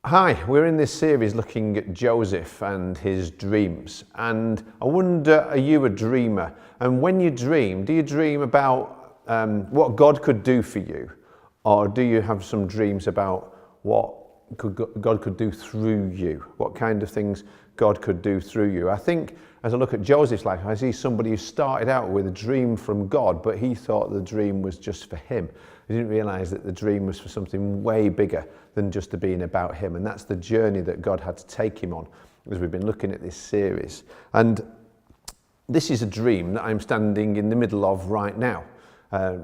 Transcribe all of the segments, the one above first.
Hi, we're in this series looking at Joseph and his dreams. And I wonder, are you a dreamer? And when you dream, do you dream about what God could do for you? Or do you have some dreams about what God could do through you? What kind of things God could do through you? I think as I look at Joseph's life, I see somebody who started out with a dream from God, but he thought the dream was just for him. He didn't realize that the dream was for something way bigger than just to being about him. And that's the journey that God had to take him on as we've been looking at this series. And this is a dream that I'm standing in the middle of right now.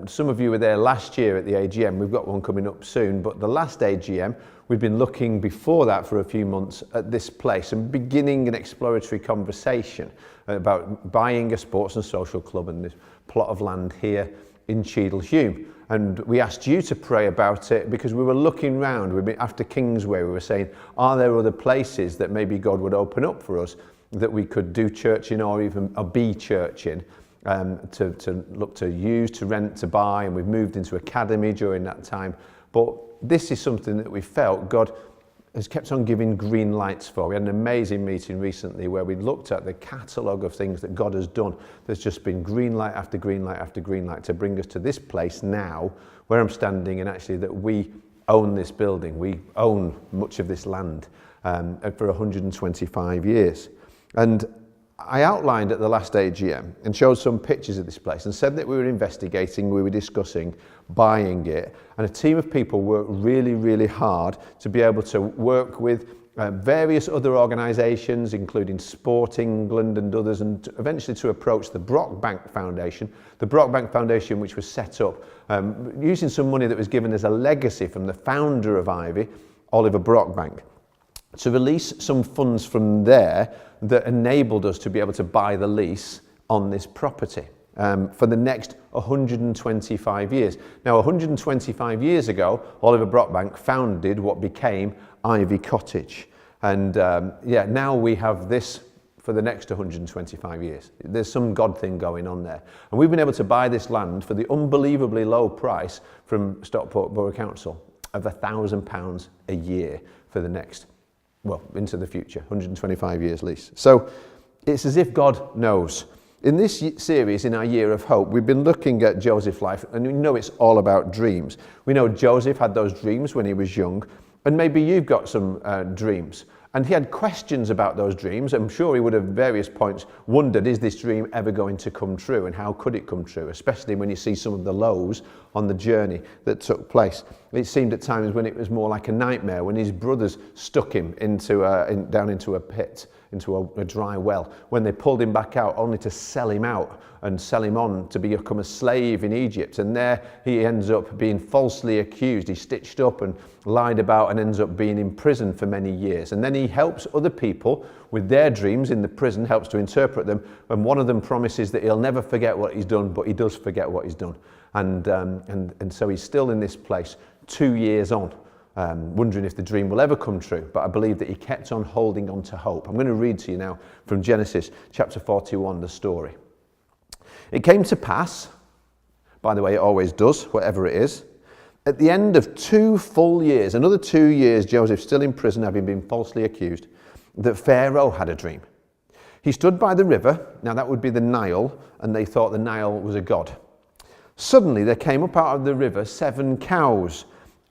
Some of you were there last year at the AGM. We've got one coming up soon, but the last AGM, we've been looking before that for a few months at this place and beginning an exploratory conversation about buying a sports and social club and this plot of land here in Cheadle-Hulme. And we asked you to pray about it because we were looking round. After Kingsway, we were saying, are there other places that maybe God would open up for us that we could do church in or even be church in? To look to use, to rent, to buy, and we've moved into academy during that time. But this is something that we felt God has kept on giving green lights for. We had an amazing meeting recently where we looked at the catalogue of things that God has done. There's just been green light after green light after green light to bring us to this place now where I'm standing, and actually that we own this building. We own much of this land for 125 years. And I outlined at the last AGM and showed some pictures of this place and said that we were investigating, we were discussing buying it, and a team of people worked really, really hard to be able to work with various other organisations, including Sport England and others, and eventually to approach the Brockbank Foundation. The Brockbank Foundation, which was set up using some money that was given as a legacy from the founder of Ivy, Oliver Brockbank, to release some funds from there that enabled us to be able to buy the lease on this property for the next 125 years. Now, 125 years ago, Oliver Brockbank founded what became Ivy Cottage. And now we have this for the next 125 years. There's some God thing going on there. And we've been able to buy this land for the unbelievably low price from Stockport Borough Council of £1,000 a year for the next, well, into the future, 125 years lease. So it's as if God knows. In this series, in our Year of Hope, we've been looking at Joseph's life, and we know it's all about dreams. We know Joseph had those dreams when he was young, and maybe you've got some dreams. And he had questions about those dreams. I'm sure he would have at various points wondered, is this dream ever going to come true, and how could it come true, especially when you see some of the lows on the journey that took place. It seemed at times when it was more like a nightmare, when his brothers stuck him down into a pit, into a dry well, when they pulled him back out only to sell him out and sell him on to become a slave in Egypt. And there he ends up being falsely accused. He's stitched up and lied about and ends up being in prison for many years. And then he helps other people with their dreams in the prison, helps to interpret them. And one of them promises that he'll never forget what he's done, but he does forget what he's done. And so he's still in this place 2 years on, wondering if the dream will ever come true. But I believe that he kept on holding on to hope. I'm going to read to you now from Genesis chapter 41, the story. It came to pass, by the way, it always does, whatever it is, at the end of 2 full years, another 2 years, Joseph still in prison, having been falsely accused, that Pharaoh had a dream. He stood by the river, now that would be the Nile, and they thought the Nile was a god. Suddenly there came up out of the river 7 cows.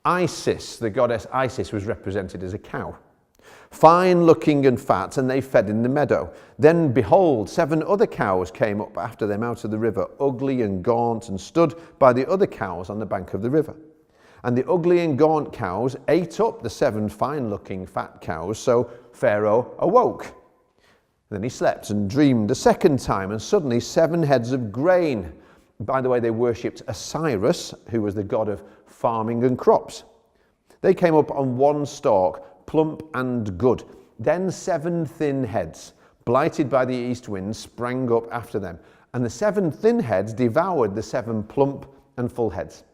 Isis, the goddess Isis, was represented as a cow, fine looking and fat, and they fed in the meadow. Then behold, 7 other cows came up after them out of the river, ugly and gaunt, and stood by the other cows on the bank of the river. And the ugly and gaunt cows ate up the 7 fine looking fat cows, so Pharaoh awoke. Then he slept and dreamed a second time, and suddenly 7 heads of grain. By the way, they worshipped Osiris, who was the god of farming and crops. They came up on one stalk, plump and good. Then 7 thin heads, blighted by the east wind, sprang up after them. And the 7 thin heads devoured the 7 plump and full heads.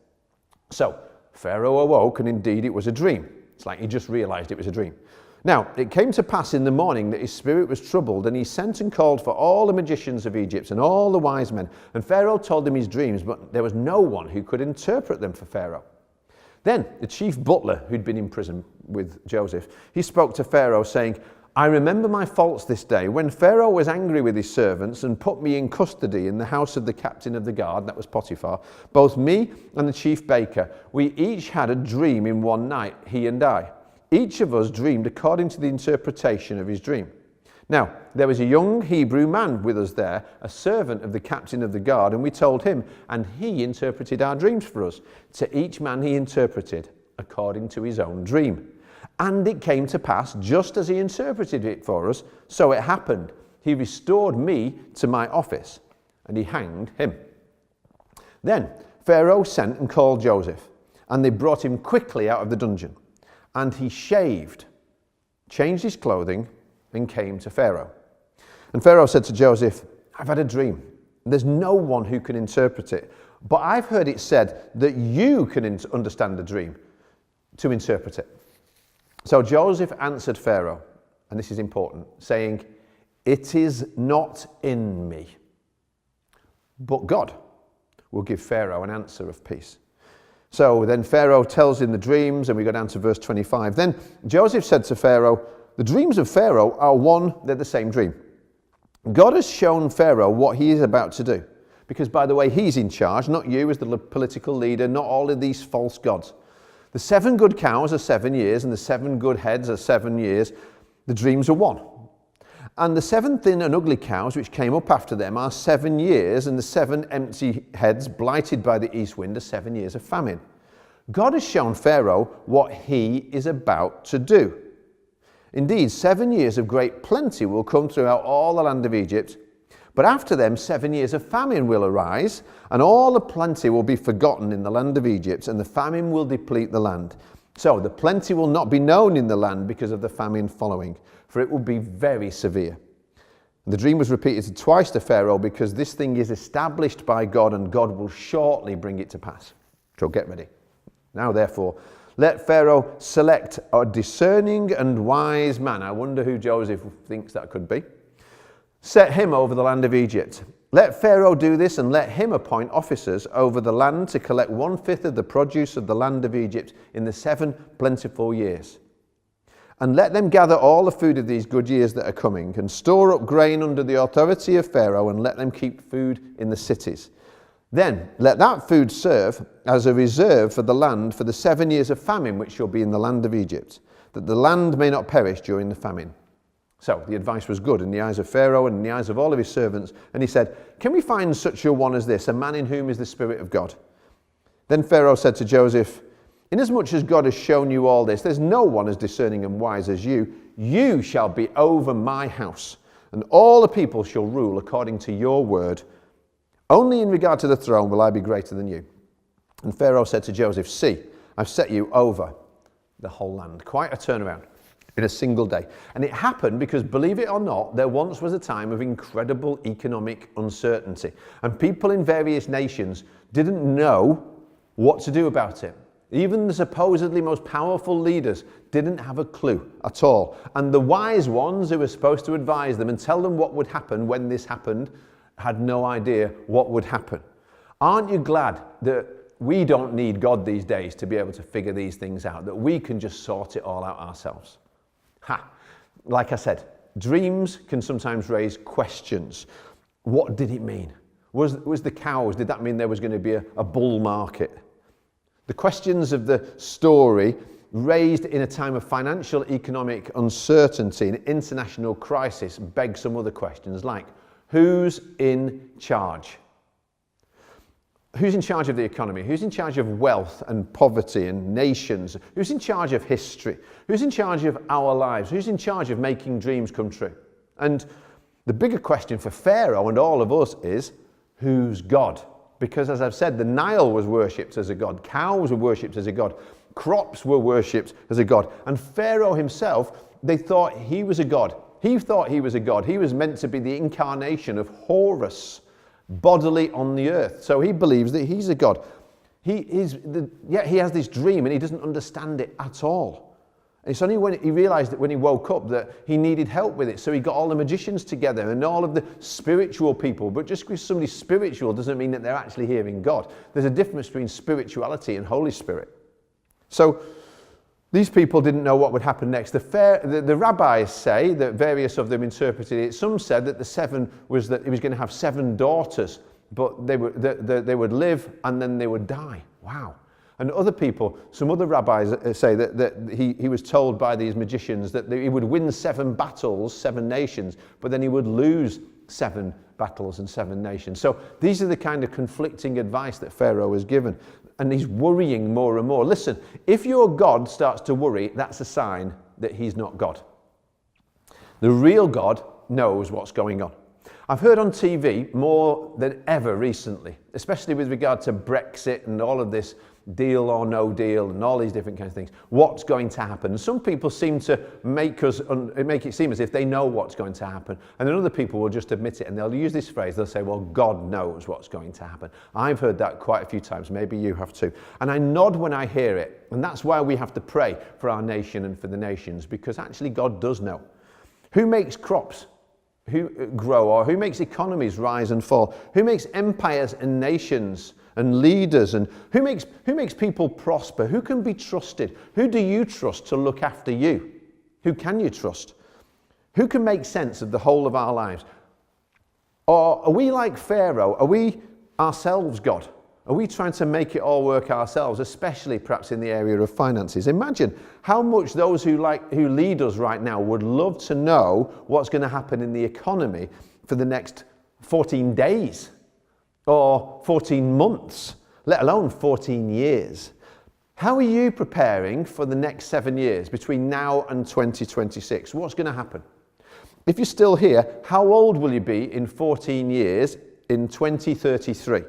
So Pharaoh awoke, and indeed it was a dream. It's like he just realized it was a dream. Now, it came to pass in the morning that his spirit was troubled, and he sent and called for all the magicians of Egypt and all the wise men. And Pharaoh told them his dreams, but there was no one who could interpret them for Pharaoh. Then the chief butler, who'd been in prison with Joseph, he spoke to Pharaoh saying, I remember my faults this day when Pharaoh was angry with his servants and put me in custody in the house of the captain of the guard, that was Potiphar, both me and the chief baker. We each had a dream in one night, he and I. Each of us dreamed according to the interpretation of his dream. Now, there was a young Hebrew man with us there, a servant of the captain of the guard, and we told him, and he interpreted our dreams for us. To each man he interpreted according to his own dream. And it came to pass, just as he interpreted it for us, so it happened. He restored me to my office, and he hanged him. Then Pharaoh sent and called Joseph, and they brought him quickly out of the dungeon. And he shaved, changed his clothing, and came to Pharaoh. And Pharaoh said to Joseph, I've had a dream. There's no one who can interpret it, but I've heard it said that you can understand the dream to interpret it. So Joseph answered Pharaoh, and this is important, saying, it is not in me, but God will give Pharaoh an answer of peace. So then Pharaoh tells him the dreams, and we go down to verse 25. Then Joseph said to Pharaoh, the dreams of Pharaoh are one, they're the same dream. God has shown Pharaoh what he is about to do. Because, by the way, he's in charge, not you as the political leader, not all of these false gods. The 7 good cows are 7 years, and the 7 good heads are 7 years. The dreams are one. And the 7 thin and ugly cows which came up after them are 7 years, and the 7 empty heads blighted by the east wind are 7 years of famine. God has shown Pharaoh what he is about to do. Indeed, 7 years of great plenty will come throughout all the land of Egypt, but after them 7 years of famine will arise, and all the plenty will be forgotten in the land of Egypt, and the famine will deplete the land. So the plenty will not be known in the land because of the famine following, for it will be very severe. And the dream was repeated twice to Pharaoh because this thing is established by God, and God will shortly bring it to pass. So get ready. Now therefore, let Pharaoh select a discerning and wise man. I wonder who Joseph thinks that could be. Set him over the land of Egypt. Let Pharaoh do this, and let him appoint officers over the land to collect 1/5 of the produce of the land of Egypt in the 7 plentiful years. And let them gather all the food of these good years that are coming, and store up grain under the authority of Pharaoh, and let them keep food in the cities. Then let that food serve as a reserve for the land for the 7 years of famine which shall be in the land of Egypt, that the land may not perish during the famine. So the advice was good in the eyes of Pharaoh and in the eyes of all of his servants. And he said, can we find such a one as this, a man in whom is the Spirit of God? Then Pharaoh said to Joseph, inasmuch as God has shown you all this, there's no one as discerning and wise as you. You shall be over my house, and all the people shall rule according to your word. Only in regard to the throne will I be greater than you. And Pharaoh said to Joseph, see, I've set you over the whole land. Quite a turnaround in a single day. And it happened because, believe it or not, there once was a time of incredible economic uncertainty. And people in various nations didn't know what to do about it. Even the supposedly most powerful leaders didn't have a clue at all. And the wise ones who were supposed to advise them and tell them what would happen when this happened had no idea what would happen. Aren't you glad that we don't need God these days to be able to figure these things out, that we can just sort it all out ourselves? Like I said, dreams can sometimes raise questions. What did it mean? Was the cows, did that mean there was going to be a bull market? The questions of the story raised in a time of financial economic uncertainty and international crisis beg some other questions like, who's in charge? Who's in charge of the economy? Who's in charge of wealth and poverty and nations? Who's in charge of history? Who's in charge of our lives? Who's in charge of making dreams come true? And the bigger question for Pharaoh and all of us is, who's God? Because as I've said, the Nile was worshipped as a god. Cows were worshipped as a god. Crops were worshipped as a god. And Pharaoh himself, they thought he was a god. He thought he was a god. He was meant to be the incarnation of Horus, bodily on the earth. So he believes that he's a god. He has this dream and he doesn't understand it at all. It's only when he realized that when he woke up that he needed help with it. So he got all the magicians together and all of the spiritual people. But just because somebody's spiritual doesn't mean that they're actually hearing God. There's a difference between spirituality and Holy Spirit. So these people didn't know what would happen next. The rabbis say that various of them interpreted it. Some said that the 7 was that he was going to have 7 daughters, but they would live and then they would die. Wow. And other people, some other rabbis say that he was told by these magicians that he would win 7 battles, 7 nations, but then he would lose 7 battles and 7 nations. So these are the kind of conflicting advice that Pharaoh was given. And he's worrying more and more. Listen, if your God starts to worry, that's a sign that he's not God. The real God knows what's going on. I've heard on TV more than ever recently, especially with regard to Brexit and all of this deal or no deal and all these different kinds of things, what's going to happen. Some people seem to make it seem as if they know what's going to happen, and then other people will just admit it, and they'll use this phrase, they'll say, well, God knows what's going to happen. I've heard that quite a few times, maybe you have too, and I nod when I hear it, and that's why we have to pray for our nation and for the nations, because actually God does know. Who makes crops who grow, or who makes economies rise and fall? Who makes empires and nations and leaders, and who makes people prosper? Who can be trusted? Who do you trust to look after you? Who can you trust? Who can make sense of the whole of our lives? Or are we like Pharaoh? Are we ourselves God? Are we trying to make it all work ourselves, especially perhaps in the area of finances? Imagine how much those who lead us right now would love to know what's going to happen in the economy for the next 14 days. Or 14 months, let alone 14 years. How are you preparing for the next 7 years between now and 2026? What's going to happen? If you're still here, how old will you be in 14 years in 2033?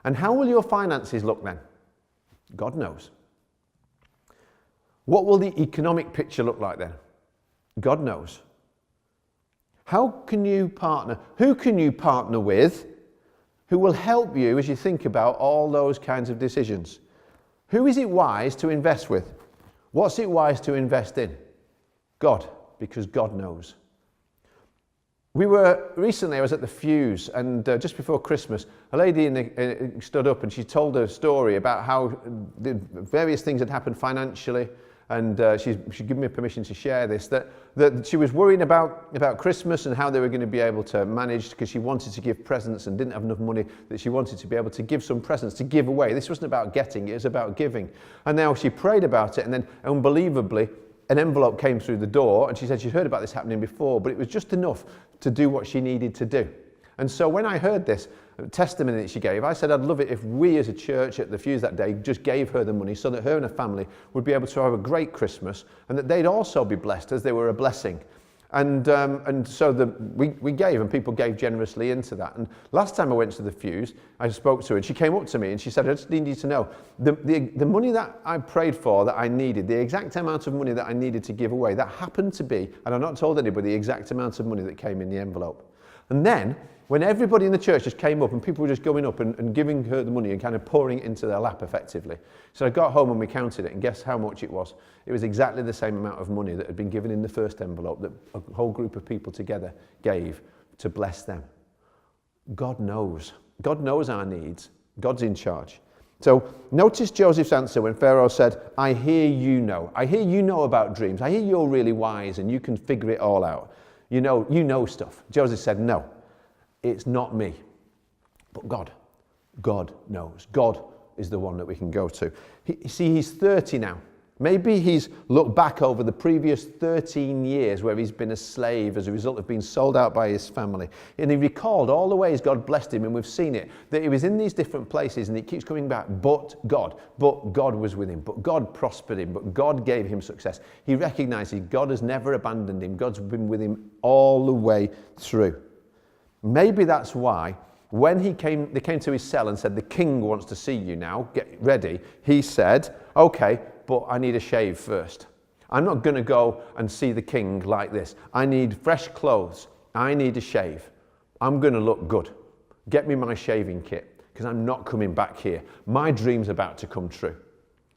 And how will your finances look then? God knows. What will the economic picture look like then? God knows. How can you partner? Who can you partner with who will help you as you think about all those kinds of decisions? Who is it wise to invest with? What's it wise to invest in? God, because God knows. Recently I was at the Fuse, and just before Christmas, a lady stood up and she told a story about how the various things had happened financially, and she gave me permission to share this, that she was worrying about Christmas and how they were going to be able to manage, because she wanted to give presents and didn't have enough money, that she wanted to be able to give some presents to give away. This wasn't about getting, it was about giving. And now she prayed about it, and then unbelievably an envelope came through the door, and she said she'd heard about this happening before, but it was just enough to do what she needed to do. And so when I heard this testimony that she gave, I said I'd love it if we as a church at the Fuse that day just gave her the money so that her and her family would be able to have a great Christmas, and that they'd also be blessed as they were a blessing. And so we gave, and people gave generously into that. And last time I went to the Fuse, I spoke to her, and she came up to me and she said, I just need you to know, the money that I prayed for, that I needed, the exact amount of money that I needed to give away, that happened to be, and I've not told anybody, the exact amount of money that came in the envelope. And then, when everybody in the church just came up and people were just going up and giving her the money and kind of pouring it into their lap effectively. So I got home and we counted it, and guess how much it was? It was exactly the same amount of money that had been given in the first envelope that a whole group of people together gave to bless them. God knows. God knows our needs. God's in charge. So notice Joseph's answer when Pharaoh said, I hear you know. I hear you know about dreams. I hear you're really wise and you can figure it all out. You know stuff. Joseph said, no. It's not me, but God. God knows. God is the one that we can go to. He's 30 now. Maybe he's looked back over the previous 13 years where he's been a slave as a result of being sold out by his family. And he recalled all the ways God blessed him, and we've seen it, that he was in these different places and he keeps coming back, but God was with him, but God prospered him, but God gave him success. He recognizes God has never abandoned him. God's been with him all the way through. Maybe that's why when they came to his cell and said, the king wants to see you now, get ready, he said, okay, but I need a shave first. I'm not going to go and see the king like this. I need fresh clothes. I need a shave. I'm going to look good. Get me my shaving kit, because I'm not coming back here. My dream's about to come true.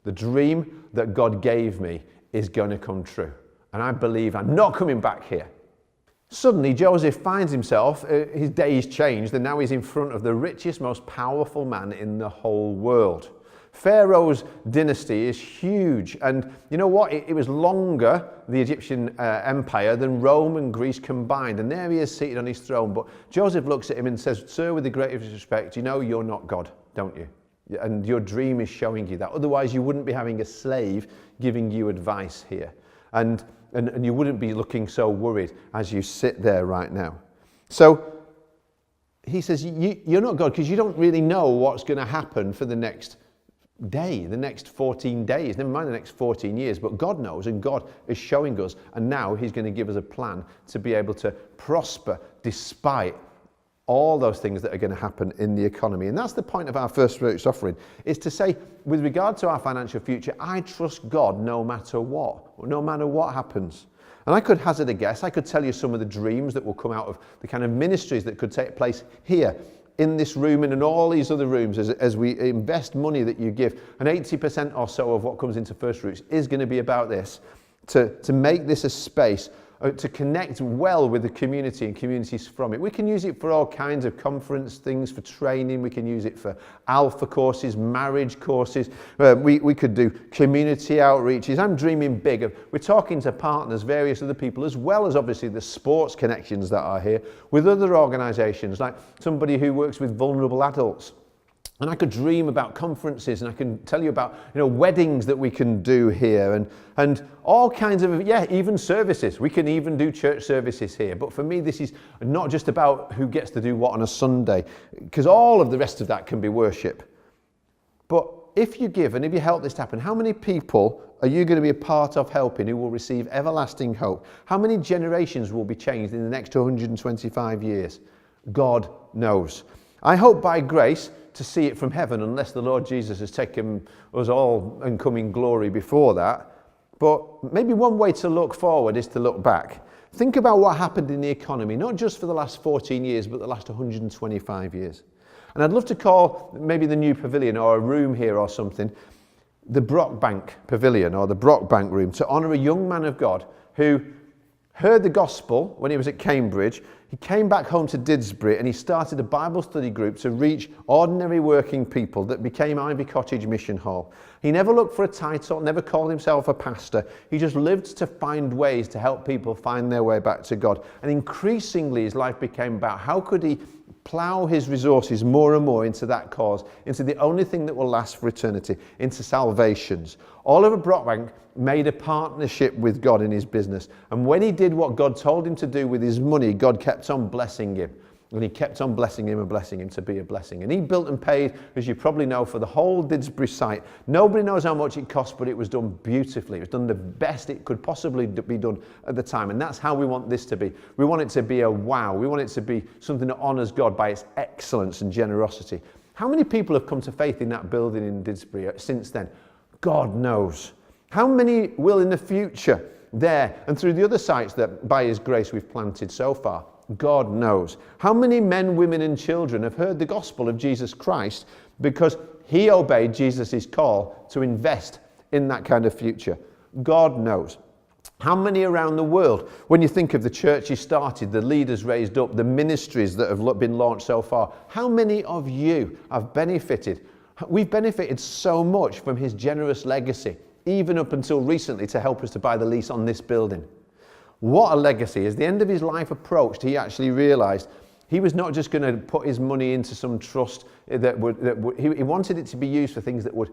The dream that God gave me is going to come true. And I believe I'm not coming back here. Suddenly, Joseph finds himself, his days changed, and now he's in front of the richest, most powerful man in the whole world. Pharaoh's dynasty is huge, and you know what? It was longer, the Egyptian empire, than Rome and Greece combined, and there he is seated on his throne. But Joseph looks at him and says, "Sir, with the greatest respect, you know you're not God, don't you? And your dream is showing you that. Otherwise, you wouldn't be having a slave giving you advice here. And you wouldn't be looking so worried as you sit there right now." So he says, you're not God because you don't really know what's going to happen for the next day, the next 14 days, never mind the next 14 years, but God knows, and God is showing us, and now he's going to give us a plan to be able to prosper despite all those things that are going to happen in the economy. And that's the point of our first fruits offering, is to say, with regard to our financial future, I trust God no matter what happens. And I could hazard a guess. I could tell you some of the dreams that will come out of the kind of ministries that could take place here in this room and in all these other rooms as we invest money that you give. And 80% or so of what comes into First Fruits is going to be about this, to make this a space to connect well with the community and communities from it. We can use it for all kinds of conference things, for training. We can use it for alpha courses, marriage courses. We could do community outreaches. I'm dreaming big. We're talking to partners, various other people, as well as obviously the sports connections that are here, with other organisations, like somebody who works with vulnerable adults. And I could dream about conferences, and I can tell you about, weddings that we can do here, and all kinds of, even services. We can even do church services here. But for me, this is not just about who gets to do what on a Sunday, because all of the rest of that can be worship. But if you give and if you help this to happen, how many people are you going to be a part of helping who will receive everlasting hope? How many generations will be changed in the next 125 years? God knows. I hope by grace to see it from heaven, unless the Lord Jesus has taken us all and come in glory before that. But maybe one way to look forward is to look back. Think about what happened in the economy, not just for the last 14 years, but the last 125 years. And I'd love to call maybe the new pavilion or a room here or something, the Brockbank Pavilion or the Brockbank Room, to honour a young man of God who heard the gospel when he was at Cambridge. He came back home to Didsbury and he started a Bible study group to reach ordinary working people that became Ivy Cottage Mission Hall. He never looked for a title, never called himself a pastor. He just lived to find ways to help people find their way back to God. And increasingly his life became about how could he plough his resources more and more into that cause, into the only thing that will last for eternity, into salvations. Oliver Brockbank made a partnership with God in his business. And when he did what God told him to do with his money, God kept on blessing him. And he kept on blessing him and blessing him to be a blessing. And he built and paid, as you probably know, for the whole Didsbury site. Nobody knows how much it cost, but it was done beautifully. It was done the best it could possibly be done at the time. And that's how we want this to be. We want it to be a wow. We want it to be something that honours God by its excellence and generosity. How many people have come to faith in that building in Didsbury since then? God knows. How many will in the future there and through the other sites that by his grace we've planted so far? God knows. How many men, women and children have heard the gospel of Jesus Christ because he obeyed Jesus' call to invest in that kind of future? God knows. How many around the world, when you think of the churches started, the leaders raised up, the ministries that have been launched so far, how many of you have benefited? We've benefited so much from his generous legacy, even up until recently, to help us to buy the lease on this building. What a legacy. As the end of his life approached, he actually realised he was not just going to put his money into some trust he wanted it to be used for things that would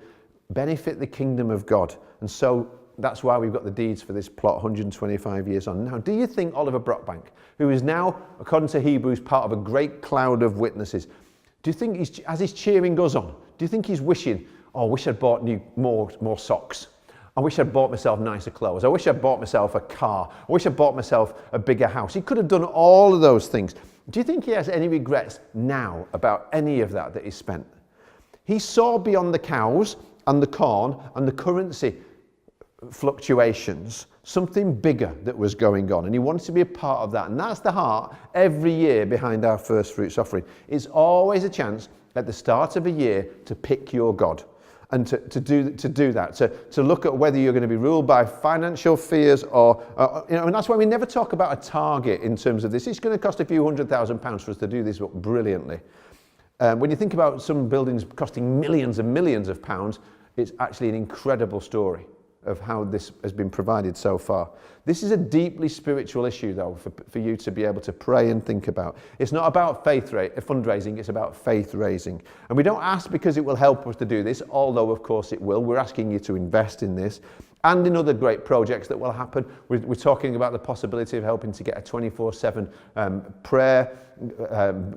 benefit the kingdom of God. And so that's why we've got the deeds for this plot 125 years on. Now, do you think Oliver Brockbank, who is now, according to Hebrews, part of a great cloud of witnesses, do you think as his cheering goes on, do you think he's wishing, I wish I'd bought more socks? I wish I'd bought myself nicer clothes. I wish I'd bought myself a car. I wish I'd bought myself a bigger house. He could have done all of those things. Do you think he has any regrets now about any of that he spent? He saw beyond the cows and the corn and the currency fluctuations something bigger that was going on, and he wanted to be a part of that. And that's the heart every year behind our first fruits offering. It's always a chance at the start of a year to pick your God. And to do that, to look at whether you're going to be ruled by financial fears or, and that's why we never talk about a target in terms of this. It's going to cost a few £100,000 for us to do this brilliantly. When you think about some buildings costing millions and millions of pounds, it's actually an incredible story of how this has been provided so far. This is a deeply spiritual issue, though, for you to be able to pray and think about. It's not about fundraising, it's about faith raising. And we don't ask because it will help us to do this, although of course it will. We're asking you to invest in this and in other great projects that will happen. We're talking about the possibility of helping to get a 24/7 prayer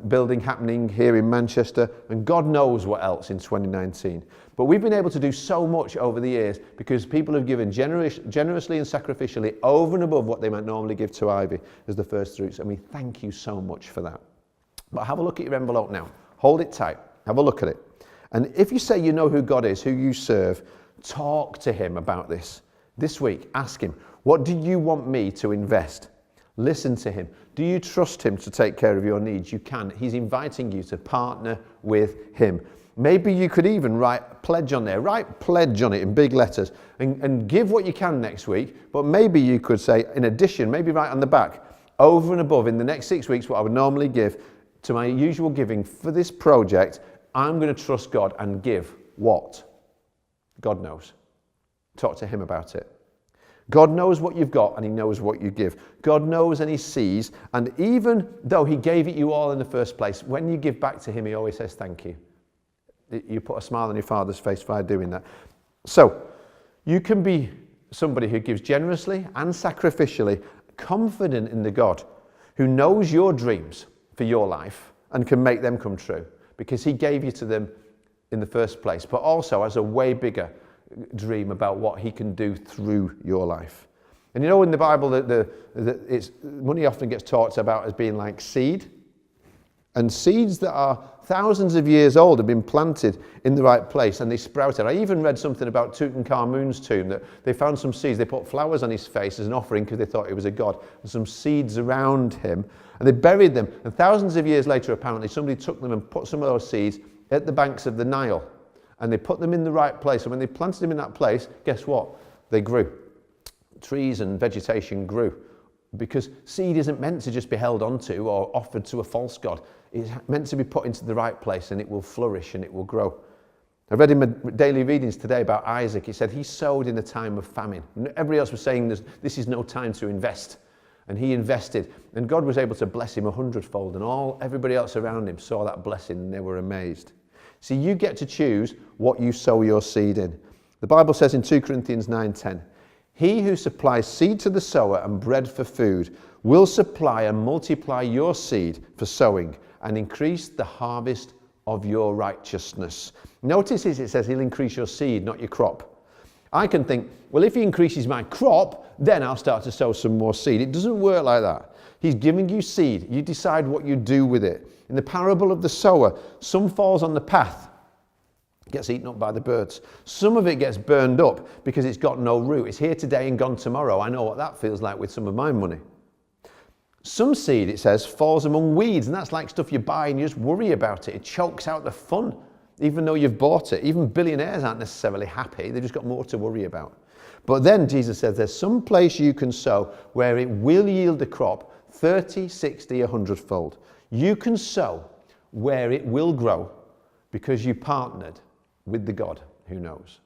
building happening here in Manchester, and God knows what else in 2019. But we've been able to do so much over the years because people have given generously and sacrificially over and above what they might normally give to Ivy as the first fruits, and we thank you so much for that. But have a look at your envelope now. Hold it tight. Have a look at it. And if you say you know who God is, who you serve, talk to him about this. This week, ask him, what do you want me to invest? Listen to him. Do you trust him to take care of your needs? You can. He's inviting you to partner with him. Maybe you could even write pledge on there. Write pledge on it in big letters and give what you can next week. But maybe you could say, in addition, maybe write on the back, over and above in the next 6 weeks what I would normally give to my usual giving for this project, I'm going to trust God and give what? God knows. Talk to him about it. God knows what you've got and he knows what you give. God knows and he sees, and even though he gave it you all in the first place, when you give back to him, he always says thank you. You put a smile on your Father's face by doing that. So, you can be somebody who gives generously and sacrificially, confident in the God who knows your dreams for your life and can make them come true because he gave you to them in the first place, but also has a way bigger dream about what he can do through your life. And you know in the Bible that money often gets talked about as being like seed, and seeds that are thousands of years old have been planted in the right place and they sprouted. I even read something about Tutankhamun's tomb, that they found some seeds, they put flowers on his face as an offering because they thought he was a god, and some seeds around him, and they buried them, and thousands of years later apparently somebody took them and put some of those seeds at the banks of the Nile, and they put them in the right place, and when they planted them in that place, guess what? They grew. Trees and vegetation grew, because seed isn't meant to just be held onto or offered to a false god. It's meant to be put into the right place and it will flourish and it will grow. I read in my daily readings today about Isaac. He said he sowed in a time of famine. Everybody else was saying this is no time to invest. And he invested, and God was able to bless him 100-fold, and everybody else around him saw that blessing and they were amazed. See, you get to choose what you sow your seed in. The Bible says in 2 Corinthians 9:10, he who supplies seed to the sower and bread for food will supply and multiply your seed for sowing and increase the harvest of your righteousness. Notice it says he'll increase your seed, not your crop. I can think, well, if he increases my crop, then I'll start to sow some more seed. It doesn't work like that. He's giving you seed. You decide what you do with it. In the parable of the sower, some falls on the path, gets eaten up by the birds. Some of it gets burned up because it's got no root. It's here today and gone tomorrow. I know what that feels like with some of my money. Some seed, it says, falls among weeds, and that's like stuff you buy and you just worry about it. It chokes out the fun, even though you've bought it. Even billionaires aren't necessarily happy. They've just got more to worry about. But then Jesus says there's some place you can sow where it will yield the crop 30, 60, 100-fold. You can sow where it will grow because you partnered with the God who knows.